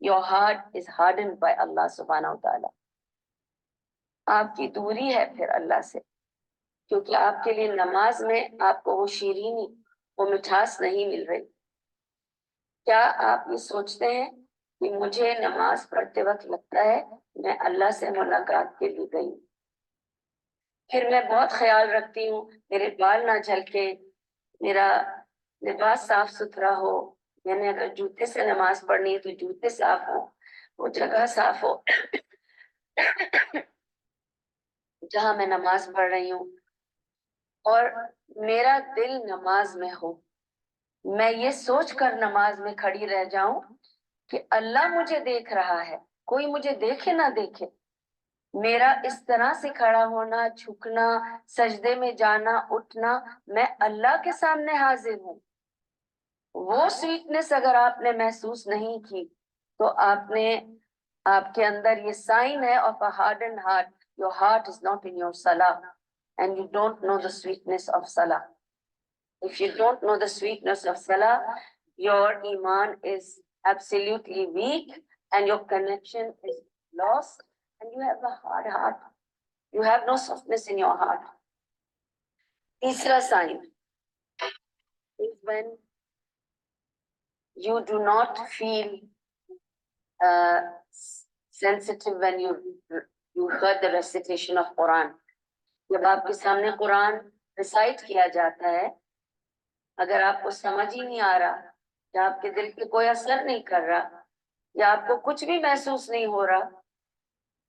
your heart is hardened by Allah subhanahu wa ta'ala. آپ کی دوری ہے پھر اللہ سے، کیونکہ آپ کے لیے نماز میں آپ کو وہ شیرینی، وہ مٹھاس نہیں مل رہی. کیا آپ یہ سوچتے ہیں کہ مجھے نماز پڑھتے وقت لگتا ہے میں اللہ سے ملاقات کے لیے گئی، پھر میں بہت خیال رکھتی ہوں میرے بال نہ جھلکے، میرا لباس صاف ستھرا ہو، میں نے اگر جوتے سے نماز پڑھنی ہے تو جوتے صاف ہو، وہ جگہ صاف ہو جہاں میں نماز پڑھ رہی ہوں، اور میرا دل نماز میں ہو. میں یہ سوچ کر نماز میں کھڑی رہ جاؤں کہ اللہ مجھے دیکھ رہا ہے، کوئی مجھے دیکھے نہ دیکھے، میرا اس طرح سے کھڑا ہونا، جھکنا، سجدے میں جانا، اٹھنا، میں اللہ کے سامنے حاضر ہوں. وہ سویٹنس اگر آپ نے محسوس نہیں کی تو آپ کے اندر یہ سائن ہے of a hardened heart. Your heart is not in your salah and you don't know the sweetness of salah. If you don't know the sweetness of salah, your iman is absolutely weak and your connection is lost and you have a hard heart. You have no softness in your heart. Tisra sign is when you do not feel sensitive when you heard the recitation of Quran. جب آپ کے سامنے قرآن recite کیا جاتا ہے، اگر آپ کو سمجھ ہی نہیں آ رہا، یا آپ کے دل پہ کوئی اثر نہیں کر رہا، یا آپ کو کچھ بھی محسوس نہیں ہو رہا،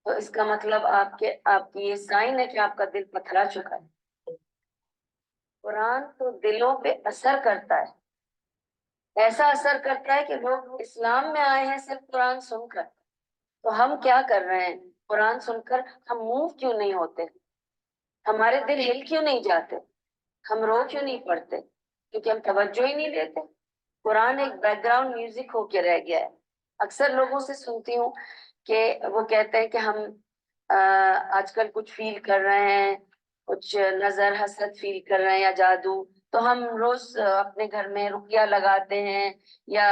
تو اس کا مطلب آپ کی یہ سائن ہے کہ آپ کا دل پتھرا چکا ہے. قرآن تو دلوں پہ اثر کرتا ہے، ایسا اثر کرتا ہے کہ لوگ اسلام میں آئے ہیں صرف قرآن سن کر. تو ہم کیا کر رہے ہیں؟ قرآن سن کر ہم موو کیوں نہیں ہوتے؟ ہمارے دل ہل کیوں نہیں جاتے؟ ہم رو کیوں نہیں پڑتے؟ کیونکہ ہم توجہ ہی نہیں دیتے. قرآن ایک بیک گراؤنڈ میوزک ہو کے رہ گیا ہے. اکثر لوگوں سے سنتی ہوں کہ وہ کہتے ہیں کہ ہم آج کل کچھ فیل کر رہے ہیں، کچھ نظر حسد فیل کر رہے ہیں یا جادو، تو ہم روز اپنے گھر میں رقیہ لگاتے ہیں یا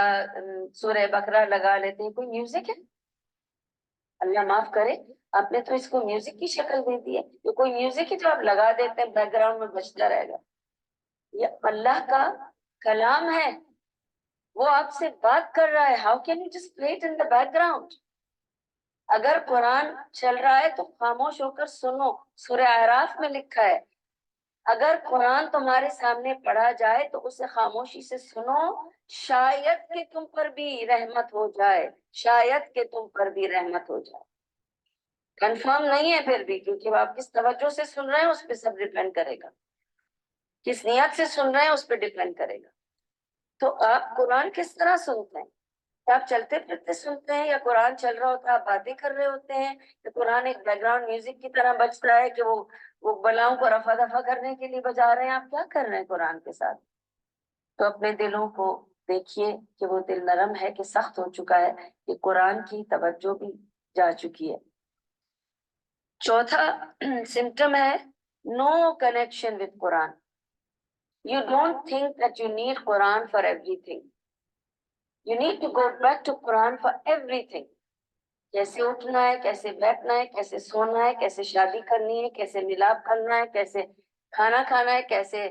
سورہ بقرہ لگا لیتے ہیں. کوئی میوزک ہے؟ اللہ معاف کرے، آپ نے تو اس کو میوزک کی شکل دے دی ہے. یہ کوئی میوزک ہی جو آپ لگا دیتے ہیں بیک گراؤنڈ میں بجتا رہے گا. یہ اللہ کا کلام ہے، وہ آپ سے بات کر رہا ہے. How can you just play it in the back ground? اگر قرآن چل رہا ہے تو خاموش ہو کر سنو. سورہ اعراف میں لکھا ہے اگر قرآن تمہارے سامنے پڑھا جائے تو اسے خاموشی سے سنو، شاید کہ تم پر بھی رحمت ہو جائے، شاید کہ تم پر بھی رحمت ہو جائے. کنفرم نہیں ہے پھر بھی، کیونکہ آپ کس توجہ سے سن رہے ہیں اس پہ سب ڈیپینڈ کرے گا، کس نیت سے سن رہے ہیں اس پہ ڈیپینڈ کرے گا. تو آپ قرآن کس طرح سنتے ہیں؟ آپ چلتے پھرتے سنتے ہیں، یا قرآن چل رہا ہوتا ہے آپ باتیں کر رہے ہوتے ہیں، یا قرآن ایک بیک گراؤنڈ میوزک کی طرح بجتا ہے کہ وہ بلاؤں کو رفع دفع کرنے کے لیے بجا رہے ہیں؟ آپ کیا کر رہے ہیں قرآن کے ساتھ؟ تو اپنے دلوں کو دیکھیے کہ وہ دل نرم ہے کہ سخت ہو چکا ہے، کہ قرآن کی توجہ بھی جا چکی ہے. چوتھا سمٹم ہے نو کنیکشن وتھ قرآن. You don't think that you need Quran for everything. You need to go back to Quran for everything. کیسے اٹھنا ہے، کیسے بیٹھنا ہے، کیسے سونا ہے، کیسے شادی کرنی ہے، کیسے ملاپ کرنا ہے، کیسے کھانا کھانا ہے، کیسے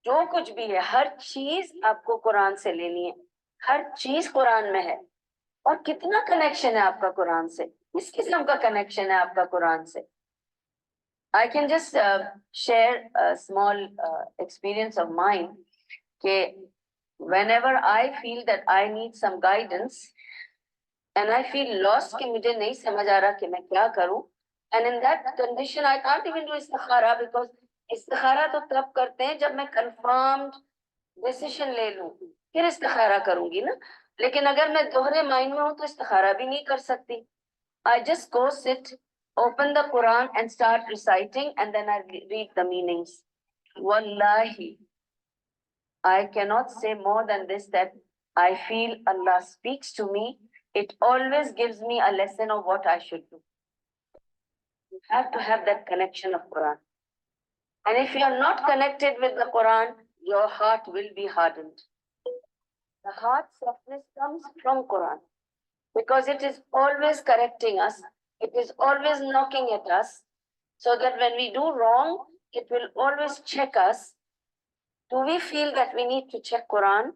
جو کچھ بھی ہے، ہر چیز آپ کو قرآن سے لینی ہے. ہر چیز قرآن میں ہے. اور کتنا کنیکشن ہے آپ کا قرآن سے؟ کس قسم کا کنیکشن ہے آپ کا قرآن سے؟ I can just share a small experience of mine. کہ whenever I feel that I need some guidance and I feel lost کہ مجھے نہیں سمجھ آ رہا کہ میں کیا کروں, and in that condition I can't even do استخارہ, because استخارہ تو تب کرتے ہیں جب میں confirmed decision لے لوں, پھر استخارہ کروں گی نا. لیکن اگر میں دوہرے مائنڈ میں ہوں تو استخارہ بھی نہیں کر سکتی. I just go sit, open the Quran and start reciting, and then I read the meanings. Wallahi, I cannot say more than this, that I feel Allah speaks to me. It always gives me a lesson of what I should do. You have to have that connection of Quran. And if you are not connected with the Quran, your heart will be hardened. The heart softness comes from Quran. because it is always correcting us, it is always knocking at us, so that when we do wrong, it will always check us. Do we feel that we need to check Quran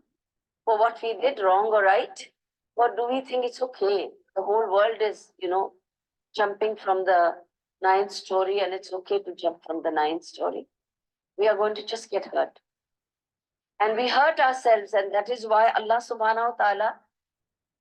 for what we did wrong or right? Or do we think it's okay? The whole world is, jumping from the 9th story, and it's okay to jump from the 9th story. We are going to just get hurt. And we hurt ourselves, and that is why Allah subhanahu wa ta'ala,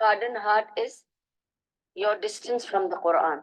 hardened heart is your distance from the Quran.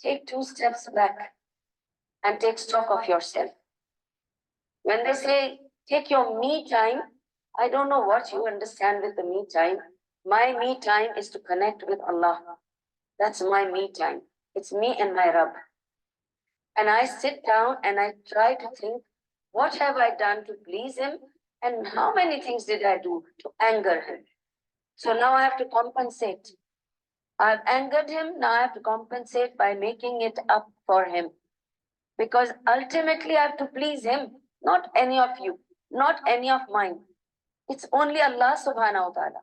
take 2 steps back and take stock of yourself. When they say take your me time, I don't know what you understand with the me time. My me time is to connect with Allah. That's my me time. It's me and my Rabb. And I sit down and I try to think, what have I done to please him, and how many things did I do to anger him? So now I have to compensate. I've angered him, now I have to compensate by making it up for him. Because ultimately I have to please him, not any of you, not any of mine. It's only Allah subhanahu wa ta'ala.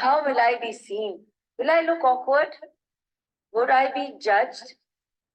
how will I be seen? Will I look awkward? Would I be judged?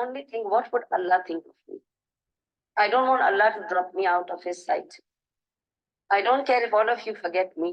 only think what would Allah think of me, I don't want Allah to drop me out of his sight. I don't care if all of you forget me.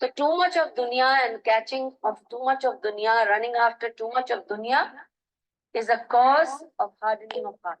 So too much of dunya and catching of too much of dunya, running after too much of dunya is a cause of hardening of heart.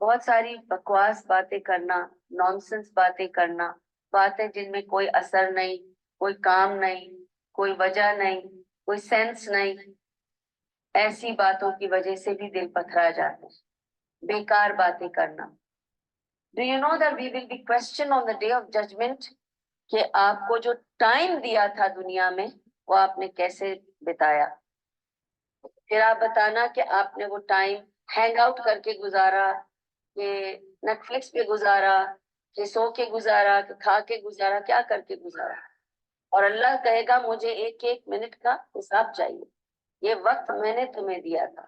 بہت ساری بکواس باتیں کرنا، nonsense باتیں کرنا، باتیں جن میں کوئی اثر نہیں، کوئی کام نہیں، کوئی وجہ نہیں، کوئی سینس نہیں، ایسی باتوں کی وجہ سے بھی دل پتھرا جاتے ہیں، بیکار باتیں کرنا. Do you know that we will be questioned on the day of judgment کہ آپ کو جو ٹائم دیا تھا دنیا میں وہ آپ نے کیسے بتایا؟ پھر آپ بتانا کہ آپ نے وہ ٹائم ہینگ آؤٹ کر کے گزارا، کہ نیٹ فلکس پہ گزارا، کہ سو کے گزارا، کہ کھا کے گزارا، کیا کر کے گزارا. اور اللہ کہے گا مجھے ایک ایک منٹ کا حساب چاہیے. یہ وقت میں نے تمہیں دیا تھا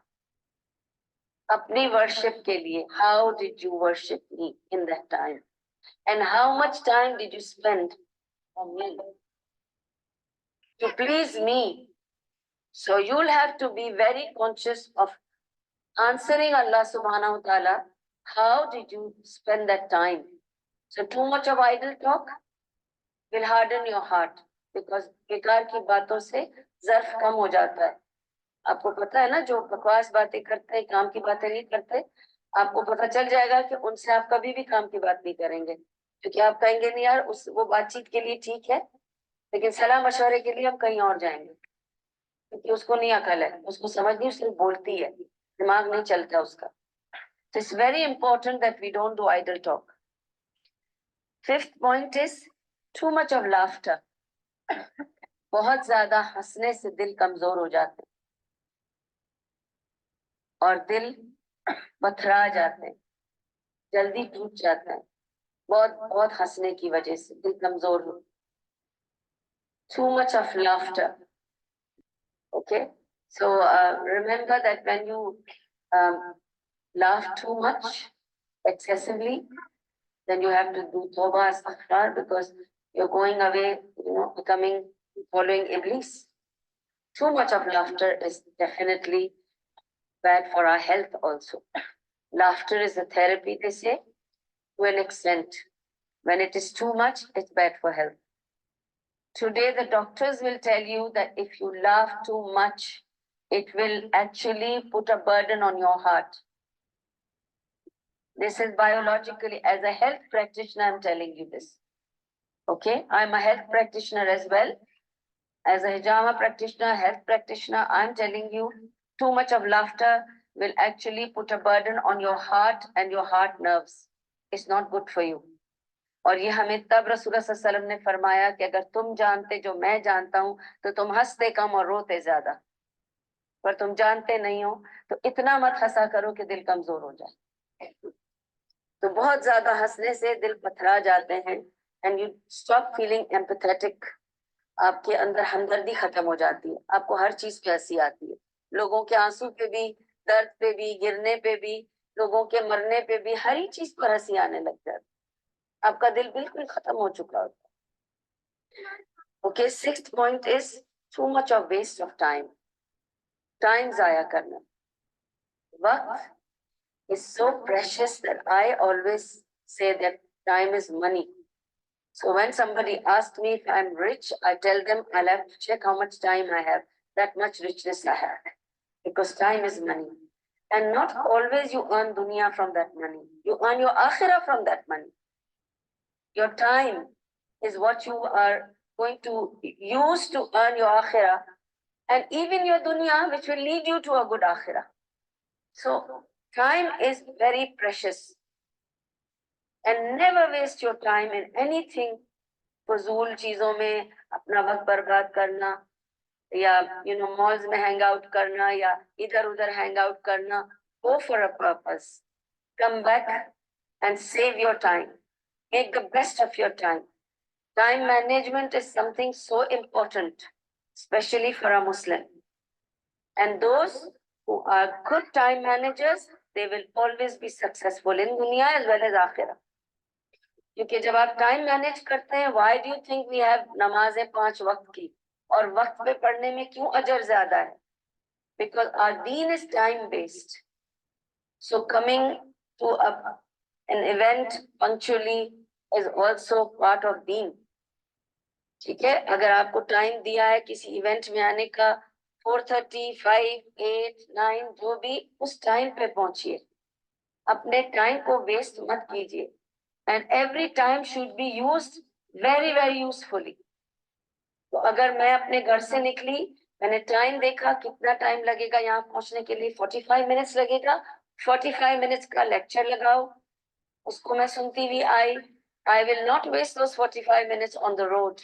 اپنی ورشپ کے لیے. How did you worship me in that time and how much time did you spend on me to please me. So you'll have to be very conscious of answering Allah subhanahu wa ta'ala. How did you spend that time? So too much of idle talk will harden your heart because بیکار کی باتوں سے ظرف کم ہو جاتا ہے. آپ کو پتا ہے نا جو بکواس باتیں کرتے ہیں، کام کی باتیں نہیں کرتے، آپ کو پتا چل جائے گا کہ ان سے آپ کبھی بھی کام کی بات نہیں کریں گے، کیونکہ آپ کہیں گے نہیں یار وہ بات چیت کے لیے ٹھیک ہے لیکن صلاح مشورے کے لیے ہم کہیں اور جائیں گے، کیونکہ اس کو نہیں عقل ہے، اس کو سمجھ نہیں، صرف بولتی ہے، دماغ نہیں چلتا اس کا. So it's very important that we don't do idle talk. Fifth point is too much of laughter. بہت زیادہ ہنسنے سے دل کمزور ہو جاتے ہیں اور دل پتھرا جاتے ہیں، جلدی ٹوٹ جاتا ہے بہت بہت ہنسنے کی وجہ سے دل کمزور ہو. Too much of laughter. Okay, so remember that when you laugh too much, excessively, then you have to do tawbah astaghfar because you're going away, becoming, following Iblis. Too much of laughter is definitely bad for our health also. Laughter is a therapy, they say, to an extent. When it is too much, it's bad for health. Today, the doctors will tell you that if you laugh too much, it will actually put a burden on your heart. This is biologically, as a health practitioner, I'm telling you this. Okay, I'm a health practitioner as well. As a hijama practitioner, health practitioner, I'm telling you, too much of laughter will actually put a burden on your heart and your heart nerves. It's not good for you. اور یہ ہمیں تب رسول اللہ صلی اللہ علیہ وسلم نے فرمایا کہ اگر تم جانتے جو میں جانتا ہوں تو تم ہنستے کم اور روتے زیادہ، پر تم جانتے نہیں ہو تو اتنا مت ہنسا کرو کہ دل کمزور ہو جائے. تو بہت زیادہ ہنسنے سے دل پتھرا جاتے ہیں and you stop feeling empathetic. آپ کے اندر ہمدردی ختم ہو جاتی ہے، آپ کو ہر چیز پہ ہنسی آتی ہے، لوگوں کے آنسو پہ بھی، درد پہ بھی، گرنے پہ بھی، لوگوں کے مرنے پہ بھی، ہر ایک چیز پر ہنسی آنے لگ جاتی، آپ کا دل بالکل ختم ہو چکا ہوتا ہے. Okay, sixth point is too much of waste of time. Time ضائع کرنا. وقت is so precious that I always say that time is money. So when somebody asks me if I'm rich, I tell them I'll have to check how much time I have, that much richness I have. Because time is money. And not always you earn dunya from that money. You earn your akhirah from that money. Your time is what you are going to use to earn your akhirah. And even your dunya, which will lead you to a good akhirah. So time is very precious. And never waste your time in anything. فضول چیزوں میں اپنا وقت برباد کرنا یا malls میں hang out کرنا یا ادھر ادھر ہینگ آؤٹ کرنا. Go for a purpose. Come back and save your time. Make the best of your time. Time management is something so important, especially for a Muslim. And those who are good time managers, they will always be successful in dunya as well as akhirah. کیونکہ جب آپ time manage کرتے ہیں، why do you think we have نمازیں 5 وقت کی اور وقت پہ پڑھنے میں کیوں اجر زیادہ ہے؟ Because our deen is time based. So coming to an event punctually is also part of deen. ٹھیک ہے، اگر آپ کو ٹائم دیا ہے کسی ایونٹ میں آنے کا 4:30 5 8 9 جو بھی، اس ٹائم پہ پہنچیے. اپنے ٹائم کو ویسٹ مت کیجیے. And every time should be used very very usefully. تو اگر میں اپنے گھر سے نکلی, میں نے ٹائم دیکھا کتنا ٹائم لگے گا یہاں پہنچنے کے لیے, 45 منٹس لگے گا, 45 منٹس کا لیکچر لگاؤ, اس کو میں سنتی ہوئی آئی. I will not waste those 45 minutes on the road.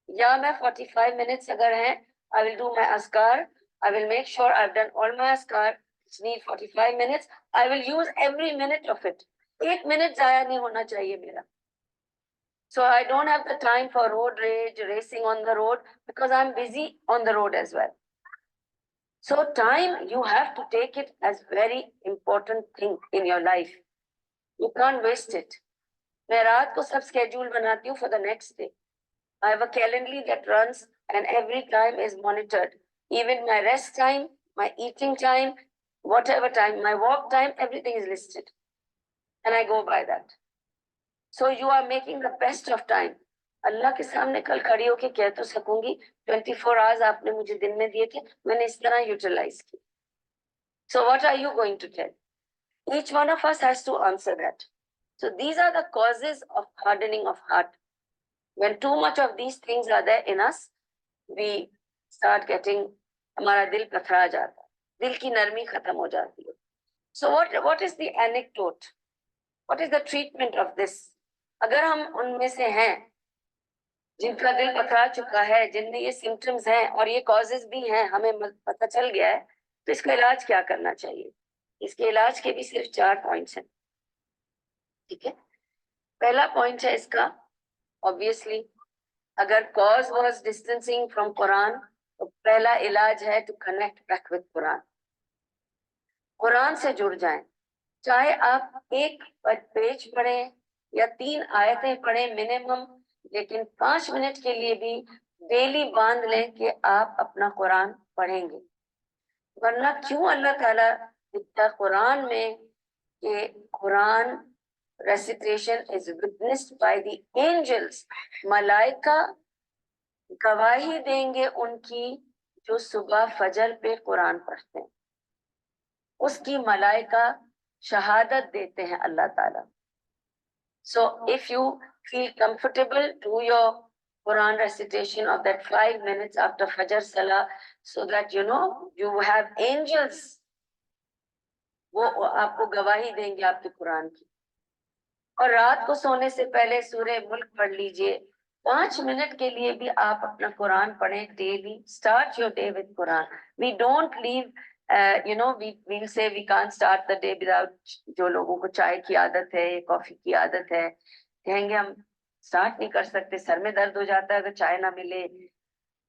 یا میں 45 minutes اگر ہیں, I will do my askar. I will make sure I've done all my askar. It's need 45 minutes. I will use every minute of it. 1 minute ضائع نہیں ہونا چاہیے میرا. So I don't have the time for road rage, racing on the road, because I'm busy on the road as well. So time, you have to take it as very important thing in your life. You can't waste it. میں رات کو سب schedule بناتی ہوں for the next day. I have a calendar that runs and every time is monitored. Even my rest time, my eating time, whatever time, my walk time, everything is listed. And I go by that. So you are making the best of time. اللہ کے سامنے کل کھڑی ہو کے کہہ تو سکوں گی 24 hours آپ نے مجھے دن میں دیے تھے, میں نے اس طرح یوٹیلائز کی. So what are you going to tell? Each one of us has to answer that. So these are the causes of hardening of heart. When too much of these things are there in us, we start getting, ہمارا دل پتھرا جاتا ہے, دل کی نرمی ختم ہو جاتی ہے. So what is the anecdote? What is the treatment of this? اگر ہم ان میں سے ہیں جن کا دل پتھرا چکا ہے, جن میں یہ سمٹمز ہیں اور یہ کازز بھی ہیں, ہمیں پتہ چل گیا ہے, تو اس کا علاج کیا کرنا چاہیے؟ اس کے علاج کے بھی صرف 4 پوائنٹس ہیں. ٹھیک ہے, پہلا پوائنٹ ہے اس کا, obviously اگر cause was distancing from Quran, تو پہلا علاج ہے to connect back with Quran. قرآن سے جڑ جائیں, چاہے آپ ایک پیج پڑھیں یا 3 آیتیں پڑھیں منیمم, لیکن 5 منٹ کے لیے بھی ڈیلی باندھ لیں کہ آپ اپنا قرآن پڑھیں گے. ورنہ کیوں اللہ تعالیٰ لکھتا قرآن میں کہ قرآن recitation is witnessed by the angels. ملائکہ گواہی دیں گے ان کی جو صبح فجر پہ قرآن پڑھتے ہیں, اس کی ملائکہ شہادت دیتے ہیں اللہ تعالیٰ. So if you feel comfortable, do your Quran recitation of that 5 minutes after Fajr Salah, so that you have angels. وہ آپ کو گواہی دیں گے آپ کے قرآن کی. اور رات کو سونے سے پہلے سورہ ملک پڑھ لیجئے, 5 منٹ کے لیے بھی آپ اپنا قرآن پڑھیں daily. Start your day with Quran. We don't leave, we'll say we can't start the day without, جو لوگوں کو چائے کی عادت ہے, کافی کی عادت ہے, کہیں گے ہم سٹارٹ نہیں کر سکتے, سر میں درد ہو جاتا ہے اگر چائے نہ ملے.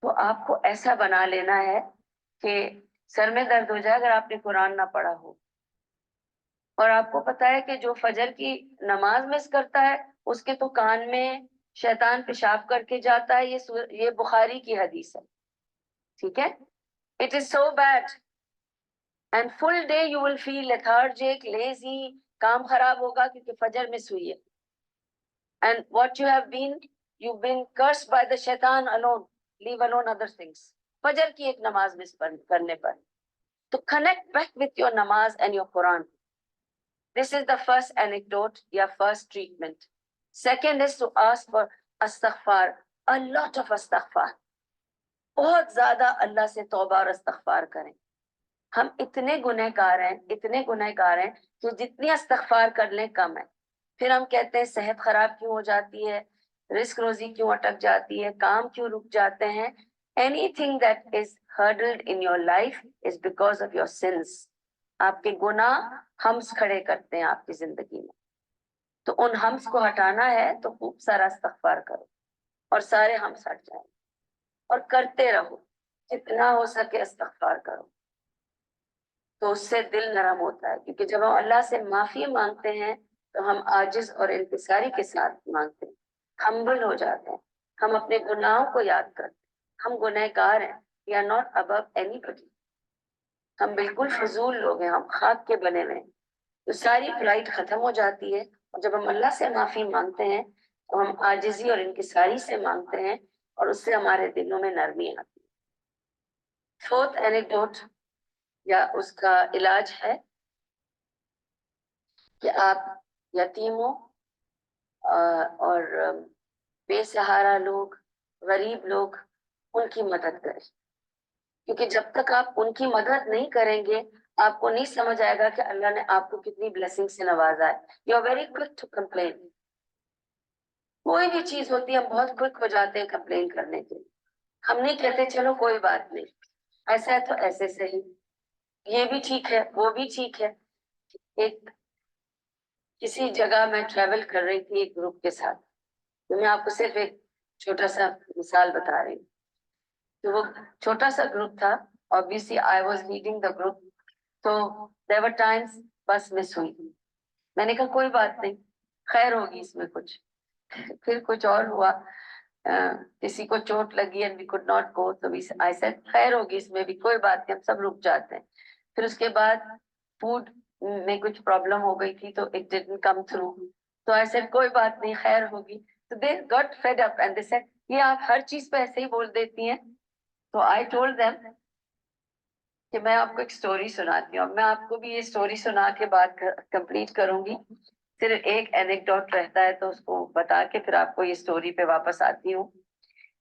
تو آپ کو ایسا بنا لینا ہے کہ سر میں درد ہو جائے اگر آپ نے قرآن نہ پڑھا ہو. اور آپ کو پتا ہے کہ جو فجر کی نماز مس کرتا ہے, اس کے تو کان میں شیطان پیشاب کر کے جاتا ہے. یہ بخاری کی حدیث ہے. ٹھیک ہے, it is so bad and full day you will feel lethargic, lazy, کام خراب ہوگا کیونکہ فجر مس ہوئی ہے. And what you've been cursed by the shaitan alone. Leave alone other things. فجر کی ایک نماز مس کرنے پر. تو connect back with your namaz and your Quran. This is the first anecdote, your first treatment. Second is to ask for astaghfar, a lot of astaghfar. بہت زیادہ اللہ سے توبہ اور استغفار کریں. ہم اتنے گنہگار ہیں کہ جتنی استغفار کر لیں کم ہے. پھر ہم کہتے ہیں صحت خراب کیوں ہو جاتی ہے, رزق روزی کیوں اٹک جاتی ہے, کام کیوں رک جاتے ہیں. Anything that is hurdled in your life is because of your sins. آپ کے گناہ ہمس کھڑے کرتے ہیں آپ کی زندگی میں. تو ان ہمس کو ہٹانا ہے تو خوب سارا استغفار کرو اور سارے ہمس ہٹ جائیں, اور کرتے رہو, جتنا ہو سکے استغفار کرو. تو اس سے دل نرم ہوتا ہے, کیونکہ جب ہم اللہ سے معافی مانگتے ہیں تو ہم عاجز اور انکساری کے ساتھ مانگتے ہیں, ہمبل ہو جاتے ہیں, ہم اپنے گناہوں کو یاد کرتے ہیں. ہم گنہگار ہیں, we are not above anybody. ہم بالکل فضول لوگ ہیں, ہم خاک کے بنے ہوئے ہیں. تو ساری پرائڈ ختم ہو جاتی ہے, اور جب ہم اللہ سے معافی مانگتے ہیں تو ہم عاجزی اور انکساری سے مانگتے ہیں, اور اس سے ہمارے دلوں میں نرمی آتی ہے. فورتھ اینیکڈوٹ یا اس کا علاج ہے کہ آپ یتیموں اور بے سہارا لوگ، غریب لوگ، ان کی مدد کریں، کیونکہ جب تک آپ ان کی مدد نہیں کریں گے آپ کو نہیں سمجھ آئے گا کہ اللہ نے آپ کو کتنی بلیسنگ سے نوازا ہے. You are very quick to complain. کوئی بھی چیز ہوتی ہے ہم بہت کوئک ہو جاتے ہیں کمپلین کرنے کے. ہم نہیں کہتے چلو کوئی بات نہیں، ایسا ہے تو ایسے صحیح، یہ بھی ٹھیک ہے وہ بھی ٹھیک ہے. ایک کسی جگہ میں ٹریول کر رہی تھی ایک گروپ کے ساتھ، تو میں آپ کو صرف ایک چھوٹا سا مثال بتا رہی ہوں. تو وہ چھوٹا سا گروپ تھا، obviously I was leading the group. تو there were times بس مس ہوئی. میں نے کہا کوئی بات نہیں، خیر ہوگی اس میں کچھ. پھر کچھ اور ہوا، کسی کو چوٹ لگی and we could not go. تو I said خیر ہوگی اس میں بھی، کوئی بات نہیں، ہم سب رک جاتے ہیں. پھر اس کے بعد فوڈ میں کچھ پرابلم ہو گئی تھی تو it didn't come through. تو I said کوئی بات نہیں، خیر ہوگی. تو they got fed up and they said یہ آپ ہر چیز پہ ایسے ہی بول دیتی ہیں. تو I told them کہ میں آپ کو ایک سٹوری سناتی ہوں. میں آپ کو بھی یہ سٹوری سنا کے بات کمپلیٹ کروں گی. صرف ایک اینیکڈوٹ رہتا ہے تو اس کو بتا کے پھر آپ کو یہ سٹوری پہ واپس آتی ہوں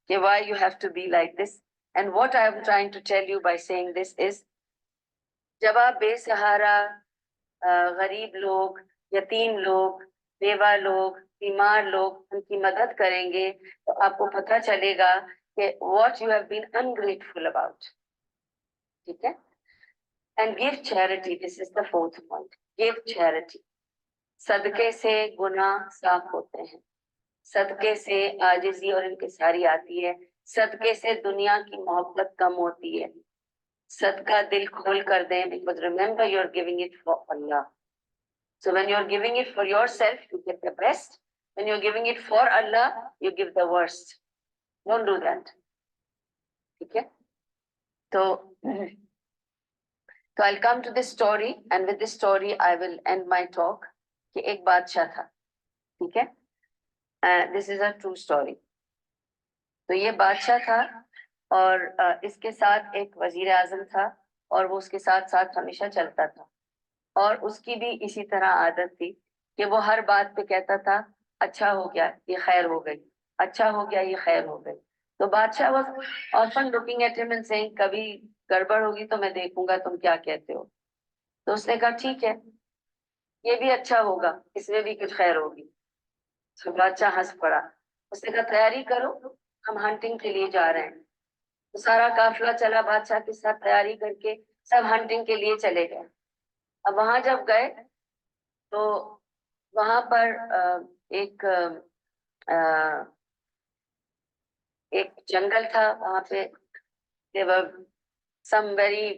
کہ why you have to be like this. And what I am trying to tell you by saying this is جب آپ بے سہارا غریب لوگ، یتیم لوگ، بیوہ لوگ، بیمار لوگ ان کی مدد کریں گے تو آپ کو پتہ چلے گا کہ what you have been ungrateful about. ٹھیک ہے. And give charity. This is the fourth point. Give charity. صدقے سے گناہ صاف ہوتے ہیں، صدقے سے عاجزی اور انکساری آتی ہے، صدقے سے دنیا کی محبت کم ہوتی ہے. صدقہ دل کھول کر دیں because remember you are giving it for Allah. So when you are giving it for yourself you get the best. When you are giving it for Allah you give the worst. Don't do that. ٹھیک ہے. تو I'll come to this story and with this story I will end my talk. کہ ایک بادشاہ تھا، ٹھیک ہے. This is a true story. تو یہ بادشاہ تھا اور اس کے ساتھ ایک وزیر اعظم تھا اور وہ اس کے ساتھ ساتھ ہمیشہ چلتا تھا. اور اس کی بھی اسی طرح عادت تھی کہ وہ ہر بات پہ کہتا تھا اچھا ہو گیا یہ خیر ہو گئی، اچھا ہو گیا یہ خیر ہو گئی. تو بادشاہ was often looking at him and saying کبھی گڑبڑ ہوگی تو میں دیکھوں گا تم کیا کہتے ہو. تو اس نے کہا ٹھیک ہے یہ بھی اچھا ہوگا، اس میں بھی کچھ خیر ہوگی. تو بادشاہ ہنس پڑا. اس نے کہا تیاری کرو ہم ہنٹنگ کے لیے جا رہے ہیں. تو سارا قافلہ چلا بادشاہ کے ساتھ تیاری کر کے، سب ہنٹنگ کے لیے چلے گئے. اب وہاں جب گئے تو وہاں پر ایک جنگل تھا. وہاں پہ there were some very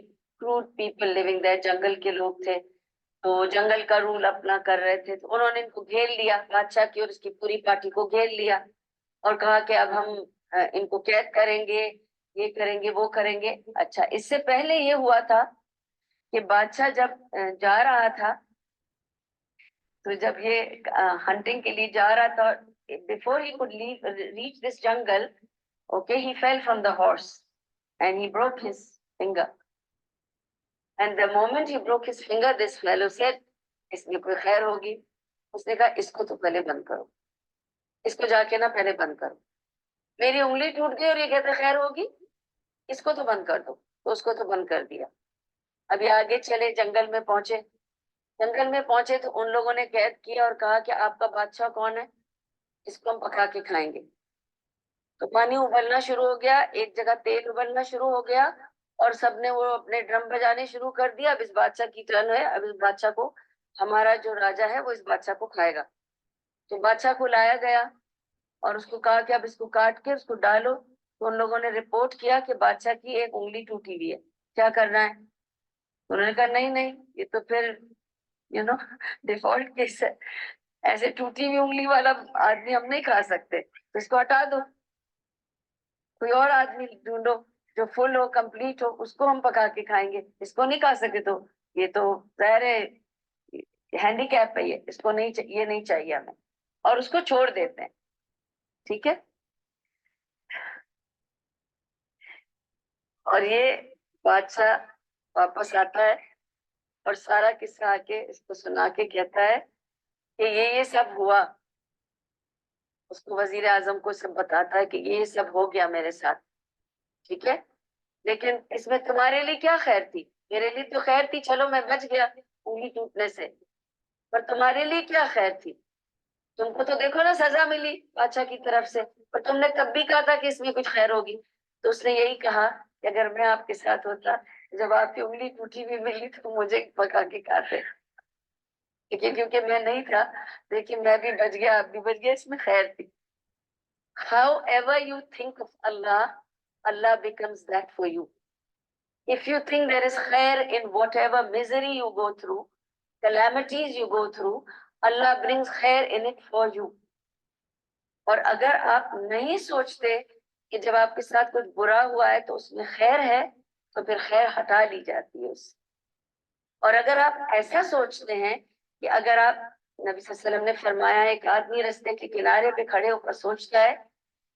crude people living there. جنگل کے لوگ تھے تو جنگل کا رول اپنا کر رہے تھے. تو انہوں نے ان کو گھیر لیا، بادشاہ کی اور اس کی پوری پارٹی کو گھیر لیا اور کہا کہ اب ہم ان کو قید کریں گے، یہ کریں گے وہ کریں گے. اچھا اس سے پہلے یہ ہوا تھا کہ بادشاہ جب جا رہا تھا تو جب یہ ہنٹنگ کے لیے جا رہا تھا before he could reach this jungle, okay, he fell from the horse and he broke his finger. And the moment he broke his finger, this fellow said اس میں کوئی خیر ہوگی. اس نے کہا اس کو تو پہلے بند کرو، اس کو جا کے نا پہلے بند کرو. میری انگلی ٹوٹ گئی اور یہ کہتے خیر ہوگی، اس کو تو بند کر دو. تو اس کو تو بند کر دیا. ابھی آگے چلے جنگل میں پہنچے. جنگل میں پہنچے تو ان لوگوں نے قید کیا اور کہا کہ آپ کا بادشاہ کون ہے، اس کو ہم پکا کے کھائیں گے. تو پانی ابلنا شروع ہو گیا، ایک جگہ تیل ابلنا شروع ہو گیا اور سب نے وہ اپنے ڈرم بجانے شروع کر دیا. اب اس بادشاہ کی ٹرن ہے، اب اس بادشاہ کو، ہمارا جو راجا ہے وہ اس بادشاہ کو کھائے گا. تو بادشاہ کو لایا گیا اور اس کو کہا کہ اب اس کو کاٹ کے اس کو ڈالو. تو ان لوگوں نے رپورٹ کیا کہ بادشاہ کی ایک انگلی ٹوٹی ہوئی ہے، کیا کرنا ہے. انہوں نے کہا نہیں نہیں یہ تو پھر ڈیفالٹ کیس ہے، ایسے ٹوٹی ہوئی انگلی والا آدمی ہم نہیں کھا سکتے، تو اس کو ہٹا دو، کوئی اور آدمی ڈھونڈو جو فل ہو کمپلیٹ ہو، اس کو ہم پکا کے کھائیں گے. اس کو نہیں کھا سکے تو یہ تو ظاہر ہے ہینڈی کیپ ہے، اس کو نہیں یہ نہیں چاہیے ہمیں، اور اس کو چھوڑ دیتے ہیں. ٹھیک ہے. اور یہ بادشاہ واپس آتا ہے اور سارا قصہ آ کے اس کو سنا کے کہتا ہے کہ یہ سب ہوا. اس کو وزیر اعظم کو سب بتاتا ہے کہ یہ سب ہو گیا میرے ساتھ, ٹھیک ہے, لیکن اس میں تمہارے لیے کیا خیر تھی؟ میرے لیے تو خیر تھی, چلو میں بچ گیا انگلی ٹوٹنے سے, پر تمہارے لیے کیا خیر تھی؟ تم کو تو دیکھو نا سزا ملی بادشاہ کی طرف سے, اور تم نے تب بھی کہا تھا کہ اس میں کچھ خیر ہوگی. تو اس نے یہی کہا کہ اگر میں آپ کے ساتھ ہوتا, جب آپ کی انگلی ٹوٹی ہوئی ملی تو مجھے پکا کے کھاتے, لیکن کیونکہ میں نہیں تھا, لیکن میں بھی بچ گیا, آپ بھی بچ گیا, اس میں خیر تھی. However you think of Allah, Allah becomes that for you. If you think there is khair in whatever misery you go through, calamities you go through, Allah brings khair in it for you. اور اگر آپ نہیں سوچتے کہ جب آپ کے ساتھ کچھ برا ہوا ہے تو اس میں خیر ہے, تو پھر خیر ہٹا لی جاتی ہے اس سے. اور اگر آپ ایسا سوچتے ہیں کہ اگر آپ, نبی صلی اللہ علیہ وسلم نے فرمایا ایک آدمی رستے کے کنارے پہ کھڑے ہو کر سوچتا ہے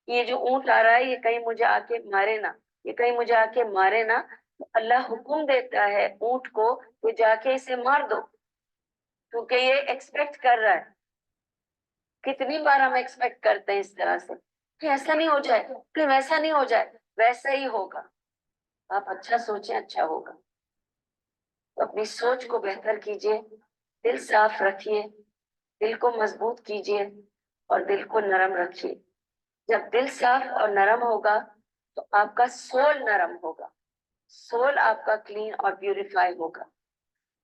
کہ یہ جو اونٹ آ رہا ہے یہ کہیں مجھے آ کے مارے نا, یہ کہیں مجھے آ کے مارے نا, تو اللہ حکم دیتا ہے اونٹ کو کہ جا کے اسے مار دو, کیونکہ یہ ایکسپیکٹ کر رہا ہے. کتنی بار ہم ایکسپیکٹ کرتے ہیں اس طرح سے کہ ایسا نہیں ہو جائے, کہ ویسا نہیں ہو جائے, ویسا ہی ہوگا. آپ اچھا سوچیں, اچھا ہوگا. تو اپنی سوچ کو بہتر کیجیے, دل صاف رکھیے, دل کو مضبوط کیجیے اور دل کو نرم رکھیے. جب دل صاف اور نرم ہوگا تو آپ کا سول نرم ہوگا, سول آپ کا کلین اور پیوریفائی ہوگا.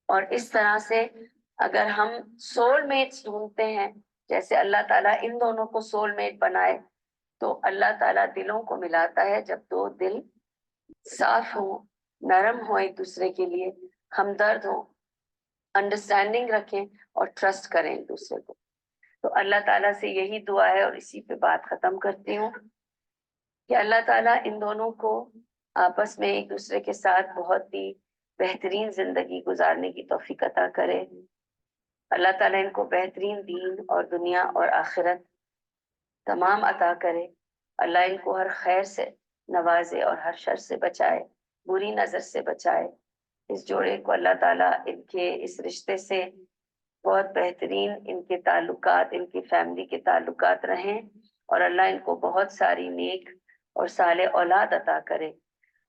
اور اس طرح سے اگر ہم سول میٹس ڈھونڈتے ہیں, جیسے اللہ تعالیٰ ان دونوں کو سول میٹ بنائے, تو اللہ تعالیٰ دلوں کو ملاتا ہے جب دو دل صاف ہوں, نرم ہوں, ایک دوسرے کے لیے ہمدرد ہوں, انڈرسٹینڈنگ رکھیں اور ٹرسٹ کریں ایک دوسرے کو. تو اللہ تعالیٰ سے یہی دعا ہے, اور اسی پہ بات ختم کرتی ہوں, کہ اللہ تعالیٰ ان دونوں کو آپس میں ایک دوسرے کے ساتھ بہت ہی بہترین زندگی گزارنے کی توفیق عطا کرے. اللہ تعالیٰ ان کو بہترین دین اور دنیا اور آخرت تمام عطا کرے. اللہ ان کو ہر خیر سے نوازے اور ہر شر سے بچائے, بری نظر سے بچائے. اس جوڑے کو اللہ تعالیٰ ان کے اس رشتے سے بہت بہترین ان کے تعلقات, ان کی فیملی کے تعلقات رہیں, اور اللہ ان کو بہت ساری نیک اور صالح اولاد عطا کرے.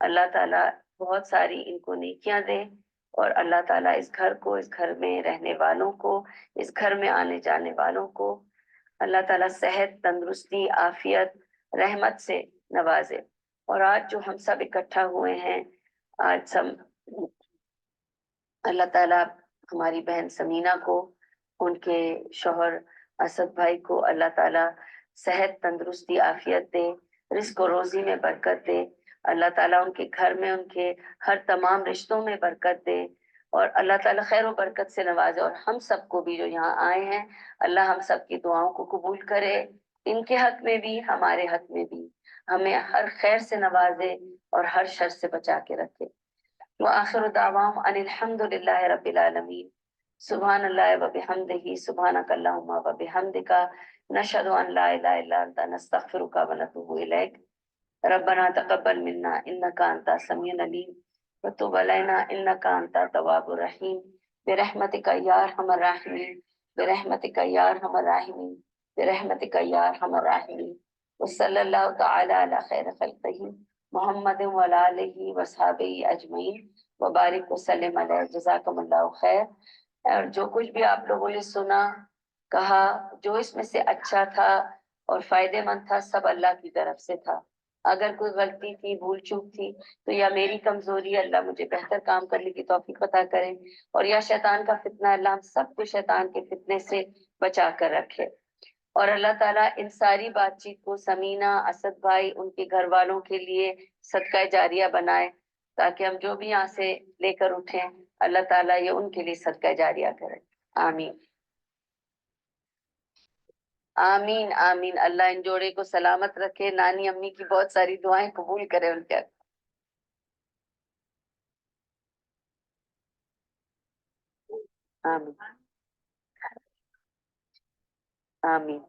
اللہ تعالیٰ بہت ساری ان کو نیکیاں دے, اور اللہ تعالیٰ اس گھر کو, اس گھر میں رہنے والوں کو, اس گھر میں آنے جانے والوں کو اللہ تعالیٰ صحت, تندرستی, عافیت, رحمت سے نوازے. اور آج جو ہم سب اکٹھا ہوئے ہیں, آج سب اللہ تعالیٰ ہماری بہن سمینہ کو, ان کے شوہر اسد بھائی کو اللہ تعالیٰ صحت, تندرستی, عافیت دے, رزق و روزی میں برکت دے. اللہ تعالیٰ ان کے گھر میں, ان کے ہر تمام رشتوں میں برکت دے, اور اللہ تعالیٰ خیر و برکت سے نوازے. اور ہم سب کو بھی جو یہاں آئے ہیں, اللہ ہم سب کی دعاؤں کو قبول کرے, ان کے حق میں بھی, ہمارے حق میں بھی, ہمیں ہر خیر سے نوازے اور ہر شر سے بچا کے رکھے. وآخر دعواہم ان الحمد للہ رب العالمین. سبحان اللہ وبحمدہ, سبحانک اللہم وبحمدک, نشہد ان لا الہ الا انت, نستغفرک ونتوب الیک. ربنا تقبل منا انک انت السمیع العلیم, وتب علینا انک انت التواب الرحیم, برحمتک یا ارحم الراحمین, برحمتک یا ارحم الراحمین, برحمتک یا ارحم الراحمین. وصلی اللہ تعالی علی خیر خلقہ محمد وعلی آلہ وصحبہ اجمعین, وبارک وسلم علیہ. جزاکم اللہ خیر. اور جو کچھ بھی آپ لوگوں نے سنا, کہا, جو اس میں سے اچھا تھا اور فائدے مند تھا, سب اللہ کی طرف سے تھا. اگر کوئی غلطی تھی, بھول چوک تھی, تو یا میری کمزوری ہے, اللہ مجھے بہتر کام کرنے کی توفیق عطا کرے, اور یا شیطان کا فتنہ, اللہ ہم سب کو شیطان کے فتنے سے بچا کر رکھے. اور اللہ تعالیٰ ان ساری بات چیت کو سمینہ, اسد بھائی, ان کے گھر والوں کے لیے صدقہ جاریہ بنائے, تاکہ ہم جو بھی یہاں سے لے کر اٹھیں, اللہ تعالیٰ یہ ان کے لیے صدقہ جاریہ کرے. آمین آمین آمین. اللہ ان جوڑے کو سلامت رکھے, نانی امی کی بہت ساری دعائیں قبول کرے ان کے. آمین آمین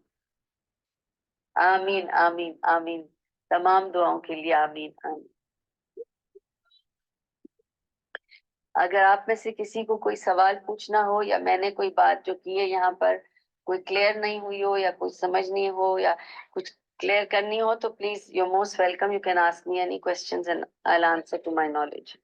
آمین آمین آمین. تمام دعاؤں کے لیے آمین آمین. اگر آپ میں سے کسی کو کوئی سوال پوچھنا ہو یا میں نے کوئی بات جو کی ہے یہاں پر کوئی کلیئر نہیں ہوئی ہو یا کچھ سمجھ نہیں ہو یا کچھ کلیئر کرنی ہو تو please you most welcome, you can ask me any questions and I will answer to my knowledge.